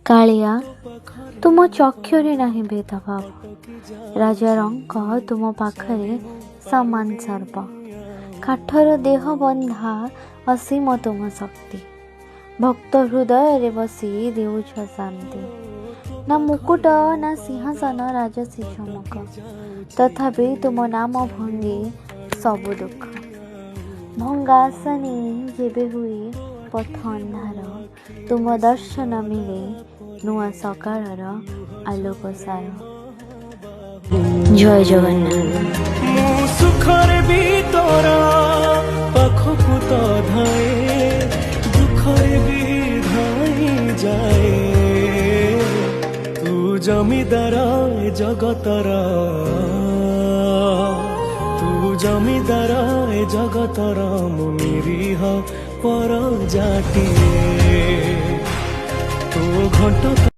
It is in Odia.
କାଳିଆ ତୁମ ଚକ୍ଷୁରେ ନାହିଁ ଭେଦଭାବ, ରାଜାରଙ୍କ ତୁମ ପାଖରେ ସମାନ ସର୍ବ। କାଠର ଦେହ ବନ୍ଧା ଅସୀମ ତୁମ ଶକ୍ତି, ଭକ୍ତ ହୃଦୟରେ ବସି ଦେଉଛ ଶାନ୍ତି। ନା ମୁକୁଟ ନା ସିଂହାସନ ରାଜସୀ ଚମକ, ତଥାପି ତୁମ ନାମ ଭଙ୍ଗେ ସବୁ ଦୁଃଖ। ଭଙ୍ଗାସନି ଯେବେ ହୁଏ ପଥ ଅନ୍ଧାର, ତୁମ ଦର୍ଶନ ମିଳେ ନୂଆ ସକାଳର ଆଲୋକ ସାର। ଜୟ ଜଗନ୍ନାଥ। ମୁଁ ସୁଖରେ ବି ତୋର ପାଖକୁ ତ ଧାଏ, ଦୁଃଖରେ ବି ଧାଇ ଯାଏ। ତୁ ଜମିଦାର ଏ ଜଗତର, ତୁ ଜମିଦାର ଏ ଜଗତର, ମୁଁ ନିରୀହ ପର ଜାତିଏ। ତୋ ଘଣ୍ଟ